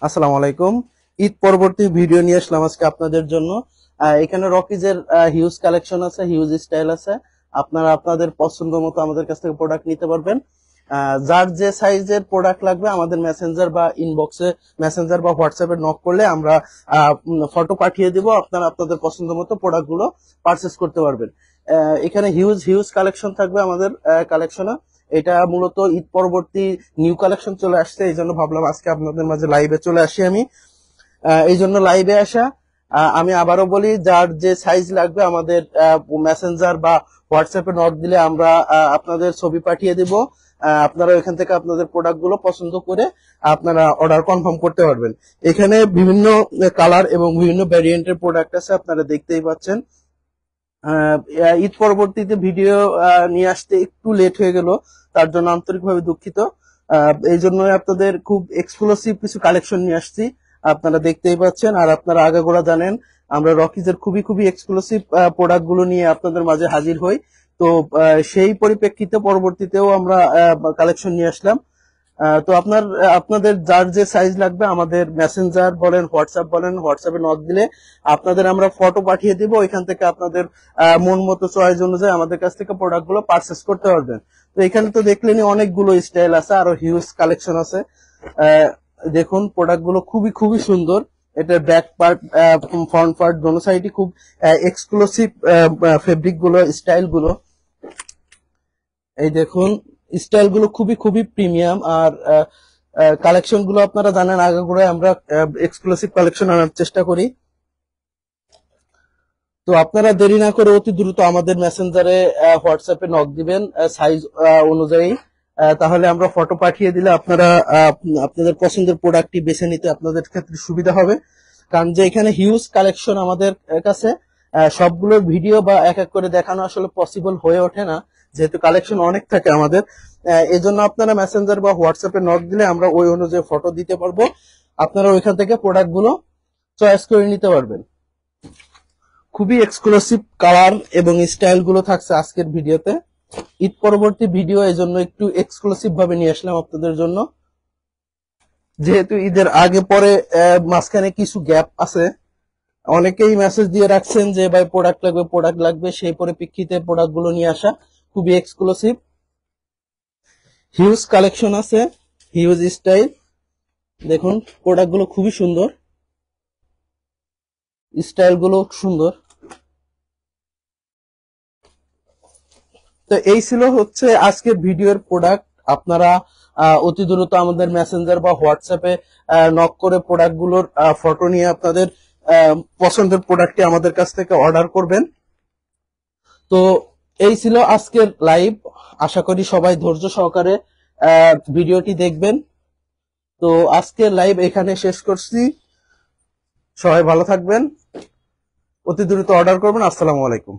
আসসালামু আলাইকুম। ঈদ পরবর্তী ভিডিও নিয়ে আসলাম আজকে আপনাদের জন্য। এখানে রকিজের হিউজ কালেকশন আছে, হিউজ স্টাইল আছে। আপনারা আপনাদের পছন্দ মতো আমাদের কাছ থেকে প্রোডাক্ট নিতে পারবেন। যার যে সাইজের প্রোডাক্ট লাগবে আমাদের মেসেঞ্জার বা ইনবক্সে, মেসেঞ্জার বা হোয়াটসঅ্যাপে নক করলে আমরা ফটো পাঠিয়ে দিব। আপনারা আপনাদের পছন্দ মতো প্রোডাক্ট গুলো পারচেস করতে পারবেন। এখানে হিউজ হিউজ কালেকশন থাকবে আমাদের কালেকশনে। এটা মূলত ঈদ পরবর্তী নিউ কালেকশন চলে আসছে, এই জন্য ভাবলাম আজকে আপনাদের মাঝে লাইভে চলে আসি আমি। এই জন্য লাইভে আসা। আমি আবারও বলি, যার যে সাইজ লাগবে আমাদের মেসেঞ্জার বা হোয়াটসঅ্যাপে নক দিলে আমরা আপনাদের ছবি পাঠিয়ে দিব। আপনারা এখান থেকে আপনাদের প্রোডাক্ট গুলো পছন্দ করে আপনারা অর্ডার কনফার্ম করতে পারবেন। এখানে বিভিন্ন কালার এবং বিভিন্ন ভ্যারিয়েন্টের প্রোডাক্ট আছে, আপনারা দেখতেই পাচ্ছেন। ঈদ পরবর্তীতে ভিডিও নিয়ে আসতে একটু লেট হয়ে গেল, তার জন্য আন্তরিকভাবে দুঃখিত। এই জন্য আপনাদের খুব এক্সক্লুসিভ কিছু কালেকশন নিয়ে আসছি, আপনারা দেখতেই পাচ্ছেন। আর আপনারা আগাগোড়া জানেন আমরা রকিজের খুবই খুবই এক্সক্লুসিভ প্রোডাক্ট গুলো নিয়ে আপনাদের মাঝে হাজির হই। তো সেই পরিপ্রেক্ষিতে পরবর্তীতেও আমরা কালেকশন নিয়ে আসলাম। তো আপনাদের যার যে সাইজ লাগবে আমাদের মেসেঞ্জার বলেন, হোয়াটসঅ্যাপ বলেন, হোয়াটসঅ্যাপে নক দিলে আপনাদের আমরা ফটো পাঠিয়ে দিব। এখান থেকে আপনাদের মন মতো চয়েস অনুযায়ী আমাদের কাছ থেকে প্রোডাক্ট গুলো পারচেস করতে পারবেন। তো এখানে তো দেখলেনি অনেকগুলো স্টাইল আছে, আরো হিউজ কালেকশন আছে। দেখুন প্রোডাক্ট গুলো খুবই খুবই সুন্দর। এটার ব্যাক পার্ট, ফ্রন্ট পার্ট দোনো সাইডই খুব এক্সক্লুসিভ ফেব্রিক গুলো, স্টাইল গুলো। এই দেখুন স্টাইল গুলো খুবই খুবই প্রিমিয়াম। আর কালেকশন গুলো আপনারা জানেন আগাগোড়ায় আমরা এক্সক্লুসিভ কালেকশন আনার চেষ্টা করি। তো আপনারা দেরি না করে অতি দ্রুত আমাদের মেসেঞ্জারে হোয়াটসঅ্যাপে নক দিবেন সাইজ অনুযায়ী। তাহলে আমরা ফটো পাঠিয়ে দিলে আপনারা আপনাদের পছন্দের প্রোডাক্টটি বেছে নিতে আপনাদের ক্ষেত্রে সুবিধা হবে। কারণ যে এখানে হিউজ কালেকশন আমাদের কাছে, সবগুলোর ভিডিও বা এক এক করে দেখানো আসলে পসিবল হয়ে ওঠে না, যেহেতু কালেকশন অনেক থাকে আমাদের। এই জন্য আপনারা মেসেঞ্জার বা হোয়াটসঅ্যাপে নক দিলে আমরা ওই অনুযায়ী ফটো দিতে পারবো। আপনারা ওইখান থেকে প্রোডাক্ট গুলো চয়েস করে নিতে পারবেন। খুবই এক্সক্লুসিভ কালার এবং স্টাইল গুলো থাকছে আজকের ভিডিওতে। ঈদ পরবর্তী ভিডিও এই জন্য একটু এক্সক্লুসিভ ভাবে নিয়ে আসলাম আপনাদের জন্য, যেহেতু ঈদের আগে পরে মাঝখানে কিছু গ্যাপ আছে। অনেকেই মেসেজ দিয়ে রাখছেন যে ভাই প্রোডাক্ট লাগবে, প্রোডাক্ট লাগবে, সেই পরিপ্রেক্ষিতে প্রোডাক্ট গুলো নিয়ে আসা। খুবই এক্সক্লুসিভ, হিউজ কালেকশন আছে, হিউজ স্টাইল। দেখুন প্রোডাক্ট গুলো খুবই সুন্দর, স্টাইল গুলো সুন্দর। তো এই ছিল হচ্ছে আজকের ভিডিওর প্রোডাক্ট। আপনারা অতি দ্রুত আমাদের মেসেঞ্জার বা হোয়াটসঅ্যাপে নক করে প্রোডাক্ট গুলোর ফটো নিয়ে আপনাদের পছন্দের প্রোডাক্টটি আমাদের কাছ থেকে অর্ডার করবেন। তো এই ছিল আজকের লাইভ। আশা করি সবাই ধৈর্য সহকারে ভিডিওটি দেখবেন। তো আজকের লাইভ এখানে শেষ করছি। সবাই ভালো থাকবেন, অতি দ্রুত অর্ডার করবেন। আসসালামু আলাইকুম।